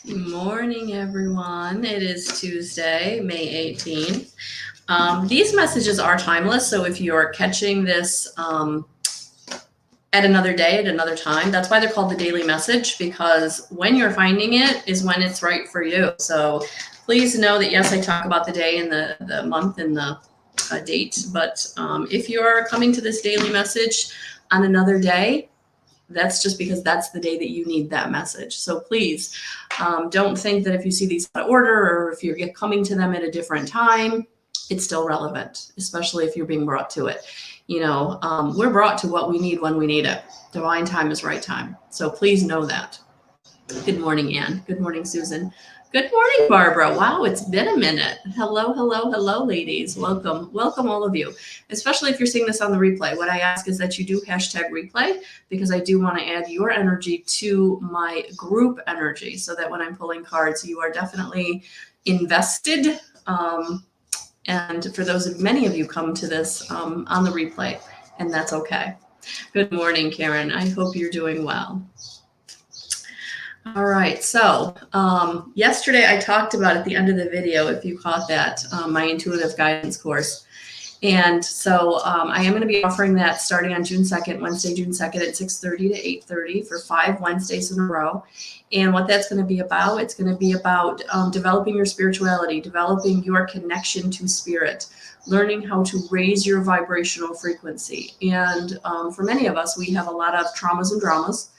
Morning, everyone. It is Tuesday, May 18th. These messages are timeless, so if you're catching this at another day, at another time, that's why they're called the daily message, because when you're finding it is when it's right for you. So please know that, yes, I talk about the day and the month and the date, but if you're coming to this daily message on another day, that's just because that's the day that you need that message. So please don't think that if you see these out of order or if you're coming to them at a different time, it's still relevant, especially if you're being brought to it. We're brought to what we need when we need it. Divine time is right time. So please know that. Good morning, Ann. Good morning, Susan. Good morning, Barbara. Wow, it's been a minute. Hello, hello, hello, ladies. Welcome. Welcome, all of you, especially if you're seeing this on the replay. What I ask is that you do hashtag replay, because I do want to add your energy to my group energy so that when I'm pulling cards, you are definitely invested. And for many of you come to this on the replay, and that's okay. Good morning, Karen. I hope you're doing well. All right, so yesterday I talked about at the end of the video, if you caught that, my intuitive guidance course. And so I am going to be offering that starting on June 2nd, Wednesday, June 2nd at 6:30 to 8:30 for 5 Wednesdays in a row. And what that's going to be about, it's going to be about developing your spirituality, developing your connection to spirit, learning how to raise your vibrational frequency. And for many of us, we have a lot of traumas and dramas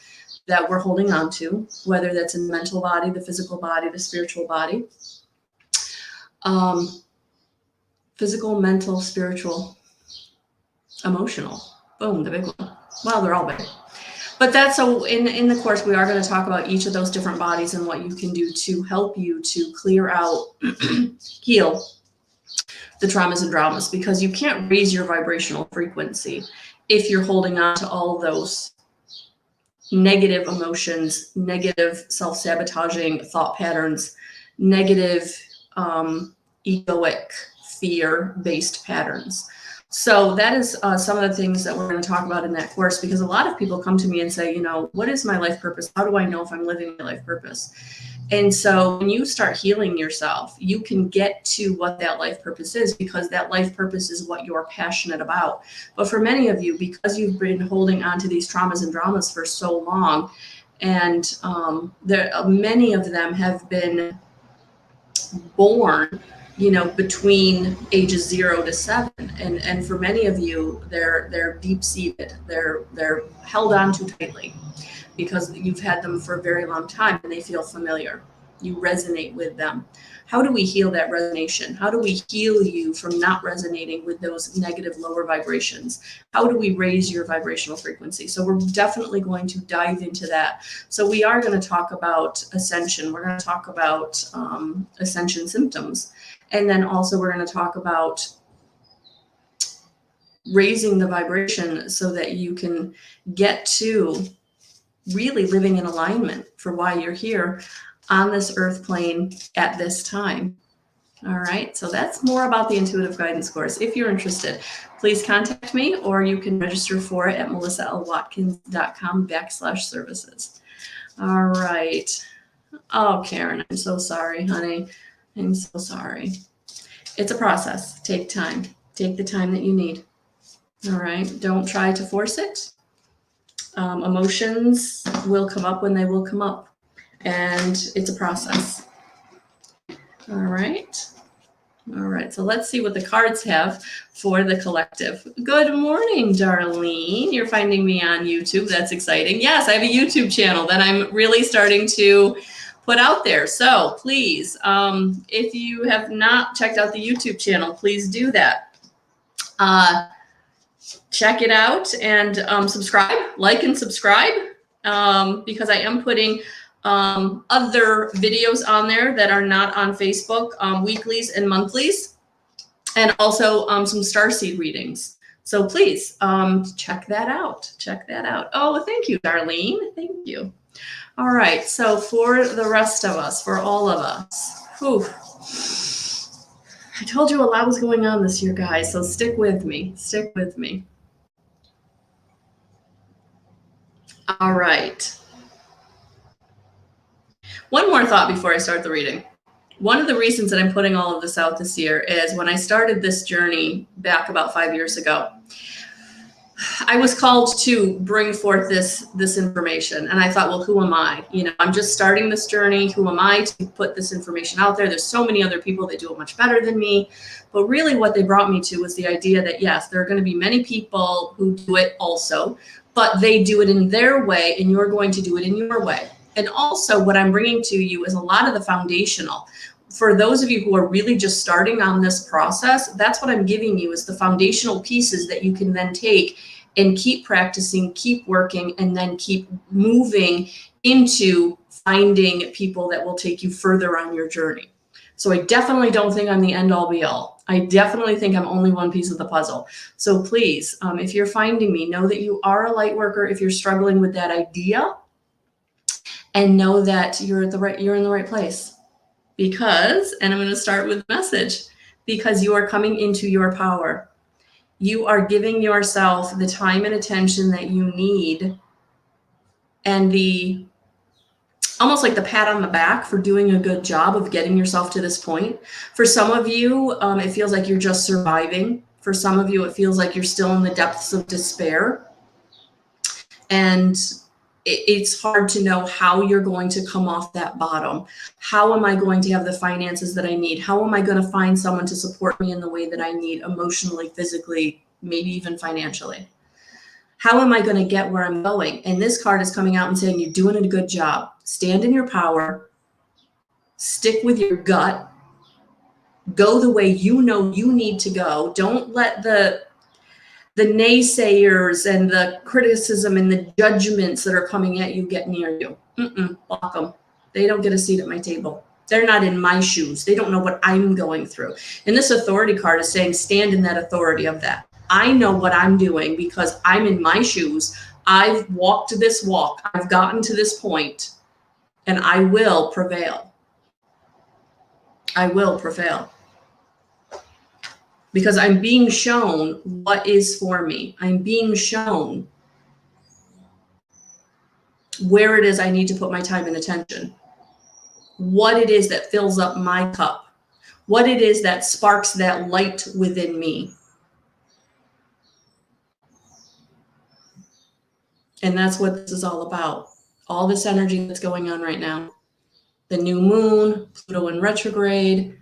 that we're holding on to, whether that's in the mental body, the physical body, the spiritual body. Physical, mental, spiritual, emotional. Boom, the big one. Well, they're all big. But that's so in the course, we are going to talk about each of those different bodies and what you can do to help you to clear out, heal the traumas and dramas, because you can't raise your vibrational frequency if you're holding on to all those negative emotions, negative self-sabotaging thought patterns, negative egoic fear-based patterns. So that is some of the things that we're going to talk about in that course, because a lot of people come to me and say, what is my life purpose? How do I know if I'm living my life purpose? And so when you start healing yourself, you can get to what that life purpose is, because that life purpose is what you're passionate about. But for many of you, because you've been holding on to these traumas and dramas for so long, and many of them have been born between ages 0 to 7, and for many of you, they're deep-seated, they're held on too tightly because you've had them for a very long time and they feel familiar. You resonate with them. How do we heal that resonation? How do we heal you from not resonating with those negative lower vibrations? How do we raise your vibrational frequency? So we're definitely going to dive into that. So we are going to talk about ascension. We're going to talk about ascension symptoms. And then also we're going to talk about raising the vibration so that you can get to really living in alignment for why you're here on this earth plane at this time. All right, so that's more about the intuitive guidance course. If you're interested, please contact me, or you can register for it at melissaalwatkins.com/services. All right. Oh, Karen, I'm so sorry, honey. I'm so sorry. It's a process. Take time. Take the time that you need. All right, don't try to force it. Emotions will come up when they will come up, and it's a process. All right, so let's see what the cards have for the collective. Good morning, Darlene. You're finding me on YouTube. That's exciting. Yes, I have a YouTube channel that I'm really starting to put out there. So please, if you have not checked out the YouTube channel, please do that. Check it out and subscribe, like and subscribe, because I am putting other videos on there that are not on Facebook, weeklies and monthlies, and also some starseed readings. So please check that out. Check that out. Oh, thank you, Darlene. Thank you. All right. So for the rest of us, for all of us, whew, I told you a lot was going on this year, guys. So stick with me. Stick with me. All right. One more thought before I start the reading. One of the reasons that I'm putting all of this out this year is when I started this journey back about 5 years ago, I was called to bring forth this information. And I thought, well, who am I? You know, I'm just starting this journey. Who am I to put this information out there? There's so many other people that do it much better than me. But really what they brought me to was the idea that, yes, there are going to be many people who do it also, but they do it in their way and you're going to do it in your way. And also what I'm bringing to you is a lot of the foundational. For those of you who are really just starting on this process, that's what I'm giving you is the foundational pieces that you can then take and keep practicing, keep working, and then keep moving into finding people that will take you further on your journey. So I definitely don't think I'm the end all be all. I definitely think I'm only one piece of the puzzle. So please, if you're finding me, know that you are a light worker if you're struggling with that idea, and know that you're in the right place. Because, and I'm going to start with the message, because you are coming into your power. You are giving yourself the time and attention that you need, and the almost like the pat on the back for doing a good job of getting yourself to this point. For some of you, it feels like you're just surviving. For some of you, it feels like you're still in the depths of despair. And it's hard to know how you're going to come off that bottom. How am I going to have the finances that I need? How am I going to find someone to support me in the way that I need, emotionally, physically, maybe even financially? How am I going to get where I'm going? And this card is coming out and saying, you're doing a good job. Stand in your power. Stick with your gut. Go the way you know you need to go. Don't let the naysayers and the criticism and the judgments that are coming at you get near you. Block them. They don't get a seat at my table. They're not in my shoes. They don't know what I'm going through. And this authority card is saying, stand in that authority of that. I know what I'm doing because I'm in my shoes. I've walked this walk. I've gotten to this point, and I will prevail. I will prevail. Because I'm being shown what is for me. I'm being shown where it is I need to put my time and attention. What it is that fills up my cup. What it is that sparks that light within me. And that's what this is all about. All this energy that's going on right now. The new moon, Pluto in retrograde.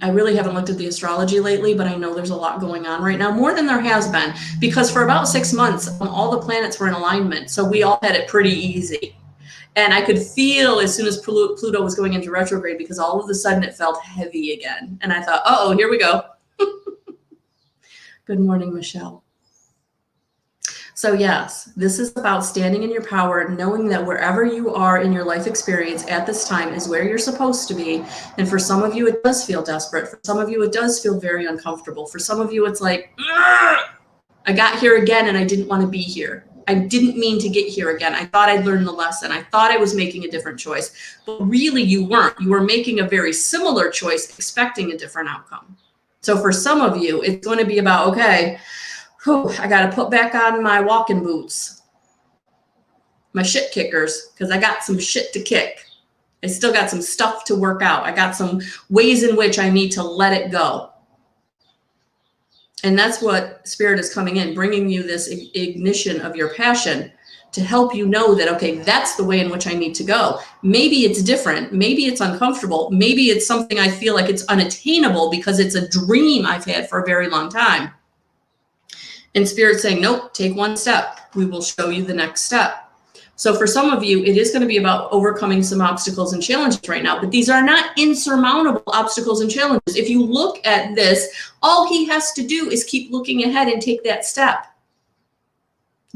I really haven't looked at the astrology lately, but I know there's a lot going on right now, more than there has been, because for about 6 months, all the planets were in alignment. So we all had it pretty easy. And I could feel as soon as Pluto was going into retrograde, because all of a sudden it felt heavy again. And I thought, uh-oh, here we go. Good morning, Michelle. So yes, this is about standing in your power, knowing that wherever you are in your life experience at this time is where you're supposed to be. And for some of you, it does feel desperate. For some of you, it does feel very uncomfortable. For some of you, it's like, I got here again and I didn't want to be here. I didn't mean to get here again. I thought I'd learned the lesson. I thought I was making a different choice, but really you weren't. You were making a very similar choice, expecting a different outcome. So for some of you, it's going to be about, okay, I got to put back on my walking boots, my shit kickers, because I got some shit to kick. I still got some stuff to work out. I got some ways in which I need to let it go. And that's what Spirit is coming in, bringing you this ignition of your passion to help you know that, okay, that's the way in which I need to go. Maybe it's different. Maybe it's uncomfortable. Maybe it's something I feel like it's unattainable because it's a dream I've had for a very long time. And Spirit saying, nope, take one step. We will show you the next step. So for some of you, it is going to be about overcoming some obstacles and challenges right now, but these are not insurmountable obstacles and challenges. If you look at this, all he has to do is keep looking ahead and take that step.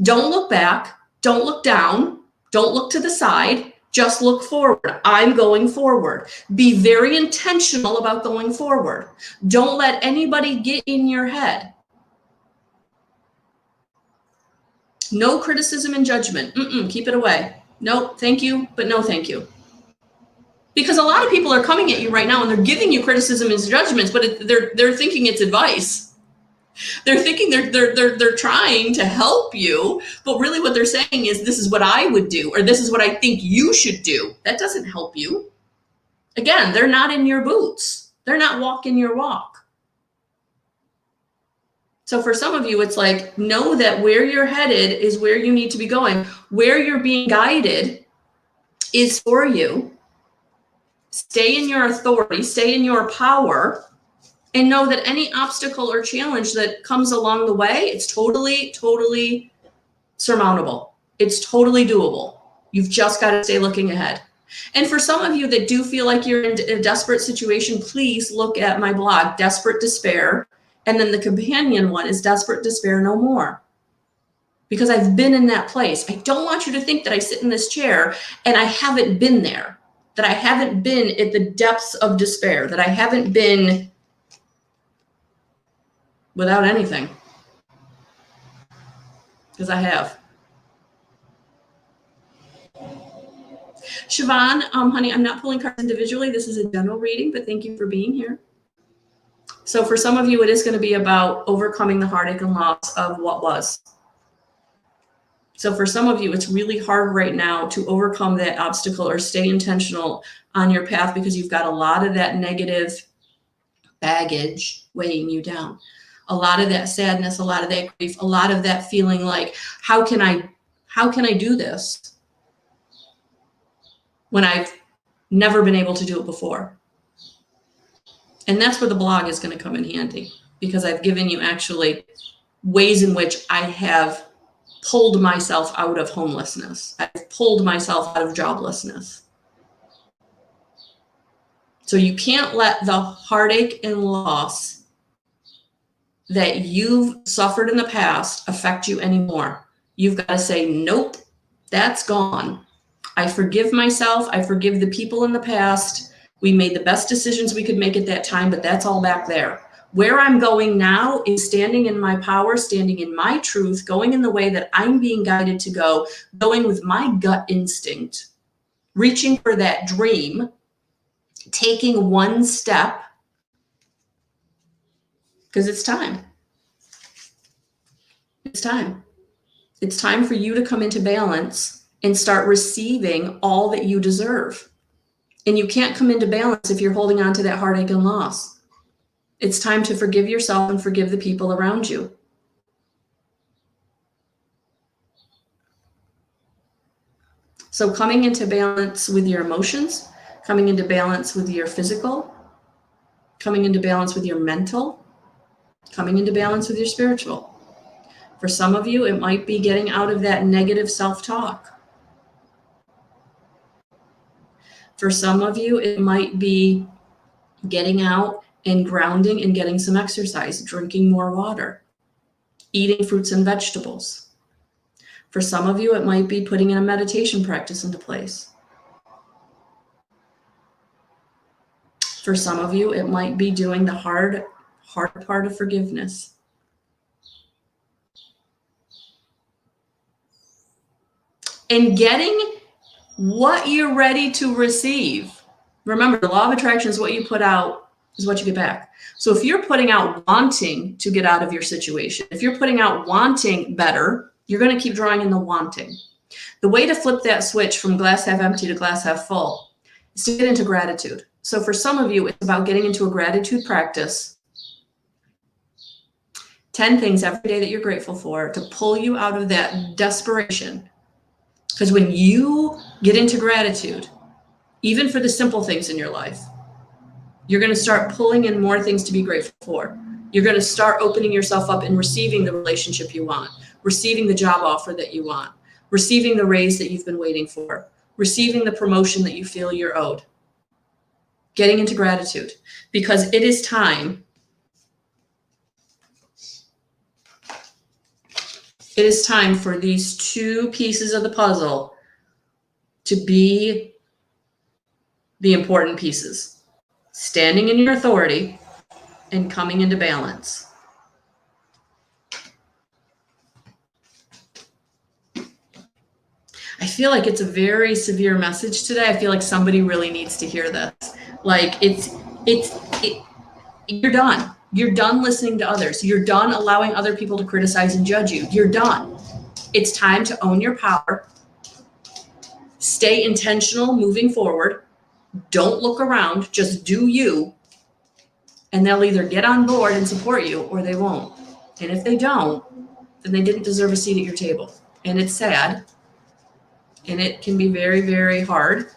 Don't look back. Don't look down. Don't look to the side. Just look forward. I'm going forward. Be very intentional about going forward. Don't let anybody get in your head. No criticism and judgment. Keep it away. No, thank you, but no thank you. Because a lot of people are coming at you right now and they're giving you criticism and judgments, but they're thinking it's advice. They're thinking they're trying to help you, but really what they're saying is, this is what I would do, or this is what I think you should do. That doesn't help you. Again, they're not in your boots. They're not walking your walk. So for some of you, it's like, know that where you're headed is where you need to be going. Where you're being guided is for you. Stay in your authority, stay in your power, and know that any obstacle or challenge that comes along the way, it's totally surmountable. It's totally doable. You've just got to stay looking ahead. And for some of you that do feel like you're in a desperate situation, please look at my blog, Desperate Despair. And then the companion one is Desperate Despair No More. Because I've been in that place. I don't want you to think that I sit in this chair and I haven't been there, that I haven't been at the depths of despair, that I haven't been without anything. Because I have. Siobhan, honey, I'm not pulling cards individually. This is a general reading, but thank you for being here. So for some of you, it is going to be about overcoming the heartache and loss of what was. So for some of you, it's really hard right now to overcome that obstacle or stay intentional on your path because you've got a lot of that negative baggage weighing you down. A lot of that sadness, a lot of that grief, a lot of that feeling like, how can I do this when I've never been able to do it before? And that's where the blog is going to come in handy, because I've given you actually ways in which I have pulled myself out of homelessness. I've pulled myself out of joblessness. So you can't let the heartache and loss that you've suffered in the past affect you anymore. You've got to say, nope, that's gone. I forgive myself. I forgive the people in the past. We made the best decisions we could make at that time, but that's all back there. Where I'm going now is standing in my power, standing in my truth, going in the way that I'm being guided to go, going with my gut instinct, reaching for that dream, taking one step, because it's time. It's time. It's time for you to come into balance and start receiving all that you deserve. And you can't come into balance if you're holding on to that heartache and loss. It's time to forgive yourself and forgive the people around you. So coming into balance with your emotions, coming into balance with your physical, coming into balance with your mental, coming into balance with your spiritual. For some of you, it might be getting out of that negative self-talk. For some of you, it might be getting out and grounding and getting some exercise, drinking more water, eating fruits and vegetables. For some of you, it might be putting in a meditation practice into place. For some of you, it might be doing the hard part of forgiveness. And getting what you're ready to receive. Remember, the law of attraction is what you put out is what you get back. So if you're putting out wanting to get out of your situation, if you're putting out wanting better, you're going to keep drawing in the wanting. The way to flip that switch from glass half empty to glass half full is to get into gratitude. So for some of you, it's about getting into a gratitude practice. 10 things every day that you're grateful for to pull you out of that desperation. Because when you get into gratitude, even for the simple things in your life, you're going to start pulling in more things to be grateful for. You're going to start opening yourself up and receiving the relationship you want, receiving the job offer that you want, receiving the raise that you've been waiting for, receiving the promotion that you feel you're owed. Getting into gratitude, because it is time. It is time for these two pieces of the puzzle to be the important pieces. Standing in your authority and coming into balance. I feel like it's a very severe message today. I feel like somebody really needs to hear this. Like you're done. You're done listening to others. You're done allowing other people to criticize and judge you. You're done. It's time to own your power. Stay intentional moving forward. Don't look around. Just do you. And they'll either get on board and support you or they won't. And if they don't, then they didn't deserve a seat at your table. And it's sad. And it can be very, very hard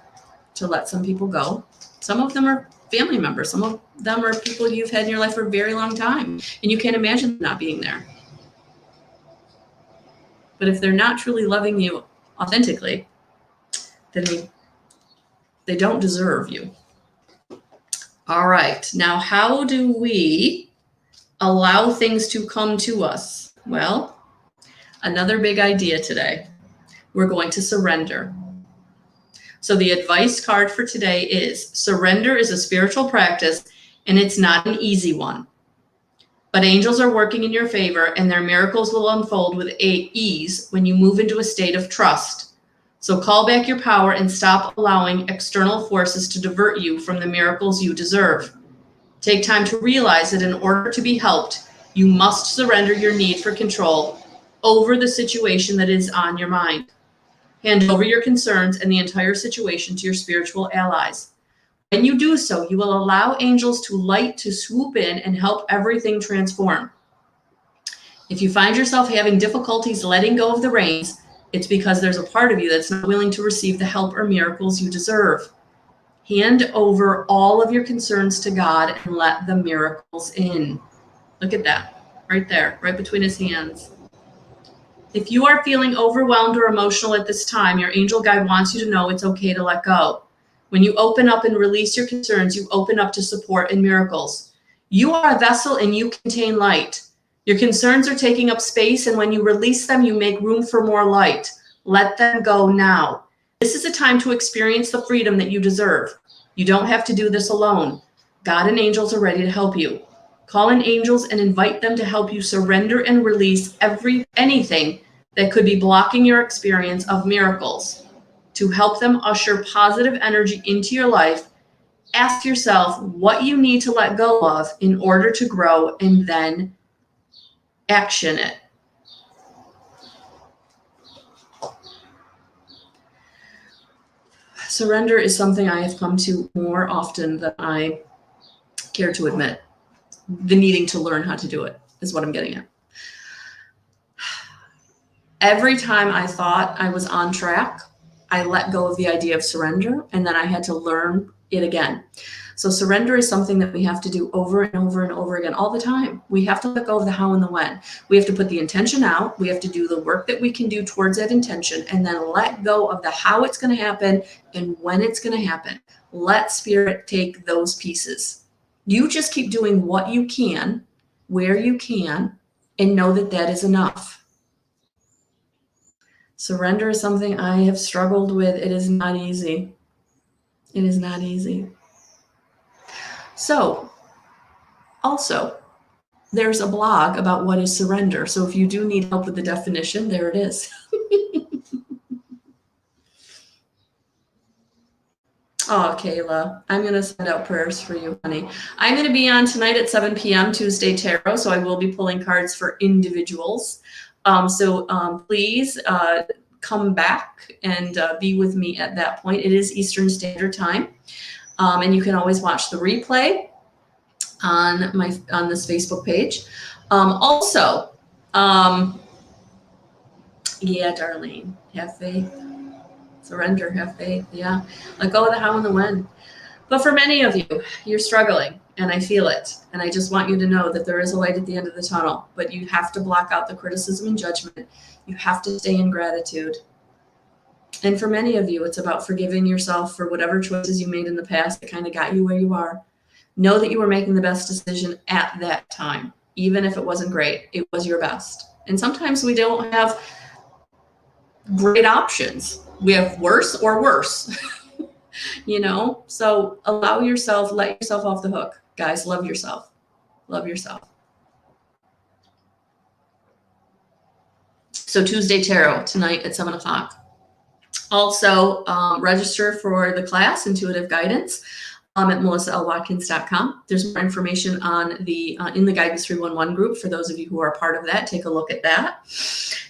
to let some people go. Some of them are family members. Some of them are people you've had in your life for a very long time. And you can't imagine them not being there. But if they're not truly loving you authentically, then they don't deserve you. All right. Now, how do we allow things to come to us? Well, another big idea today. We're going to surrender. So the advice card for today is surrender is a spiritual practice and it's not an easy one. But angels are working in your favor and their miracles will unfold with ease when you move into a state of trust. So call back your power and stop allowing external forces to divert you from the miracles you deserve. Take time to realize that in order to be helped, you must surrender your need for control over the situation that is on your mind. Hand over your concerns and the entire situation to your spiritual allies. When you do so, you will allow angels to swoop in and help everything transform. If you find yourself having difficulties letting go of the reins, it's because there's a part of you that's not willing to receive the help or miracles you deserve. Hand over all of your concerns to God and let the miracles in. Look at that, right there, right between his hands. If you are feeling overwhelmed or emotional at this time, your angel guide wants you to know it's okay to let go. When you open up and release your concerns, you open up to support and miracles. You are a vessel and you contain light. Your concerns are taking up space, and when you release them, you make room for more light. Let them go now. This is a time to experience the freedom that you deserve. You don't have to do this alone. God and angels are ready to help you. Call in angels and invite them to help you surrender and release anything that could be blocking your experience of miracles. To help them usher positive energy into your life, ask yourself what you need to let go of in order to grow and then action it. Surrender is something I have come to more often than I care to admit. The needing to learn how to do it is what I'm getting at. Every time I thought I was on track, I let go of the idea of surrender, and then I had to learn it again. So surrender is something that we have to do over and over and over again all the time. We have to let go of the how and the when. We have to put the intention out. We have to do the work that we can do towards that intention, and then let go of the how it's going to happen and when it's going to happen. Let spirit take those pieces. You just keep doing what you can, where you can, and know that that is enough. Surrender is something I have struggled with. It is not easy. It is not easy. So, also, there's a blog about what is surrender. So if you do need help with the definition, there it is. Oh, Kayla, I'm going to send out prayers for you, honey. I'm going to be on tonight at 7 p.m. Tuesday Tarot, so I will be pulling cards for individuals. Please come back and be with me at that point. It is Eastern Standard Time, and you can always watch the replay on this Facebook page. Yeah, Darlene, have faith. Surrender, have faith. Yeah. Let go of the how and the when. But for many of you, you're struggling, and I feel it. And I just want you to know that there is a light at the end of the tunnel, but you have to block out the criticism and judgment. You have to stay in gratitude. And for many of you, it's about forgiving yourself for whatever choices you made in the past that kind of got you where you are. Know that you were making the best decision at that time. Even if it wasn't great, it was your best. And sometimes we don't have great options. We have worse or worse, so let yourself off the hook. Guys, love yourself. Love yourself. So Tuesday Tarot tonight at 7 o'clock. Also, register for the class, Intuitive Guidance. at melissaalwatkins.com. There's more information on the in the Guidance 311 group for those of you who are part of that. Take a look at that.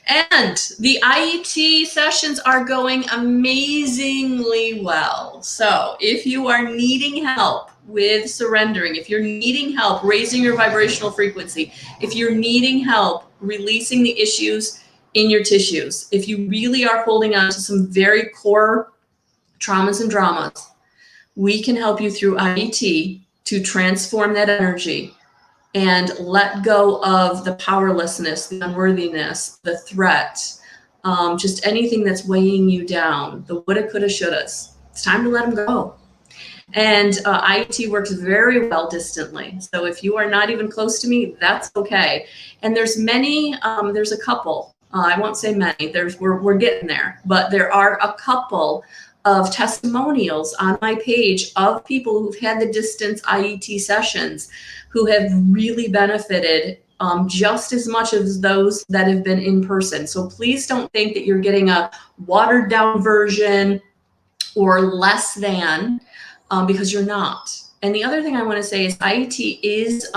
And the IET sessions are going amazingly well. So if you are needing help with surrendering, if you're needing help raising your vibrational frequency, if you're needing help releasing the issues in your tissues, if you really are holding on to some very core traumas and dramas, we can help you through IET to transform that energy and let go of the powerlessness, the unworthiness, the threat, just anything that's weighing you down, the woulda, coulda, shouldas. It's time to let them go. And IET works very well distantly. So if you are not even close to me, that's okay. And there's many, there's a couple, I won't say many, we're getting there, but there are a couple of testimonials on my page of people who've had the distance IET sessions who have really benefited just as much as those that have been in person. So please don't think that you're getting a watered down version or less than, because you're not. And the other thing I want to say is IET is,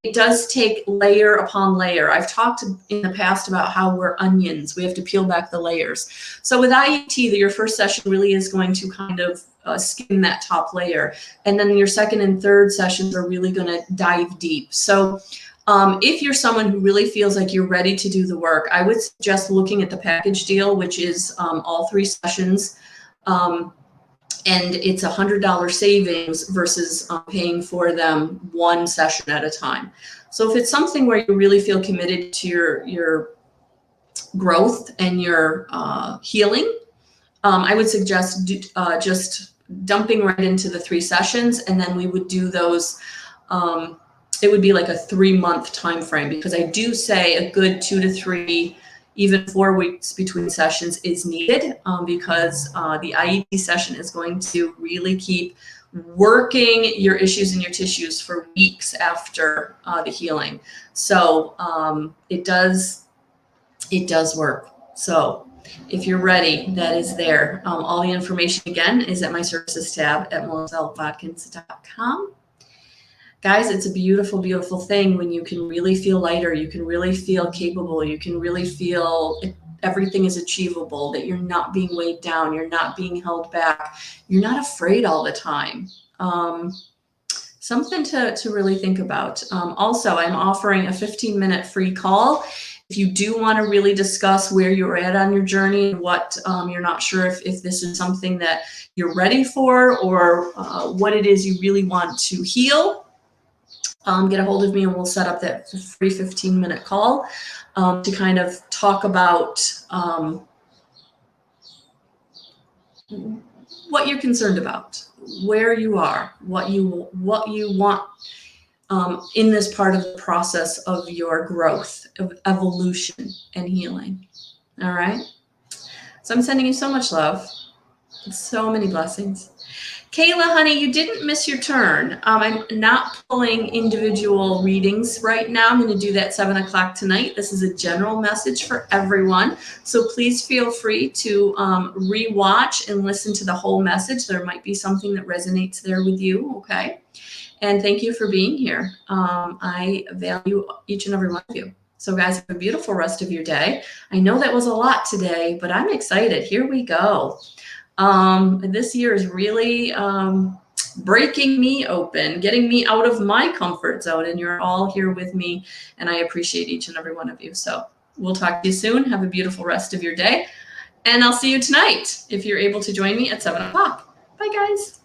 it does take layer upon layer. I've talked in the past about how we're onions. We have to peel back the layers. So with IET, your first session really is going to kind of skim that top layer. And then your second and third sessions are really going to dive deep. So if you're someone who really feels like you're ready to do the work, I would suggest looking at the package deal, which is all 3 sessions. And it's $100 savings versus paying for them 1 session at a time. So if it's something where you really feel committed to your growth and your healing, I would suggest just dumping right into the 3 sessions, and then we would do those. It would be like a 3-month time frame, because I do say a good 2 to 3, even 4 weeks between sessions is needed, because the IET session is going to really keep working your issues in your tissues for weeks after the healing. So it does work. So if you're ready, that is there. All the information again is at my services tab at melissaalwatkins.com. Guys, it's a beautiful, beautiful thing when you can really feel lighter, you can really feel capable, you can really feel everything is achievable, that you're not being weighed down, you're not being held back, you're not afraid all the time. Something to really think about. Also, I'm offering a 15-minute free call. If you do want to really discuss where you're at on your journey and what you're not sure if this is something that you're ready for, or what it is you really want to heal, get a hold of me and we'll set up that free 15-minute call to kind of talk about what you're concerned about, where you are, what you want in this part of the process of your growth, of evolution and healing. All right. So I'm sending you so much love, so many blessings. Kayla, honey, you didn't miss your turn. I'm not pulling individual readings right now. I'm going to do that 7 o'clock tonight. This is a general message for everyone. So please feel free to rewatch and listen to the whole message. There might be something that resonates there with you. Okay. And thank you for being here. I value each and every one of you. So guys, have a beautiful rest of your day. I know that was a lot today, but I'm excited. Here we go. This year is really breaking me open, getting me out of my comfort zone, and you're all here with me, and I appreciate each and every one of you. So we'll talk to you soon. Have a beautiful rest of your day, and I'll see you tonight if you're able to join me at 7 o'clock. Bye, guys.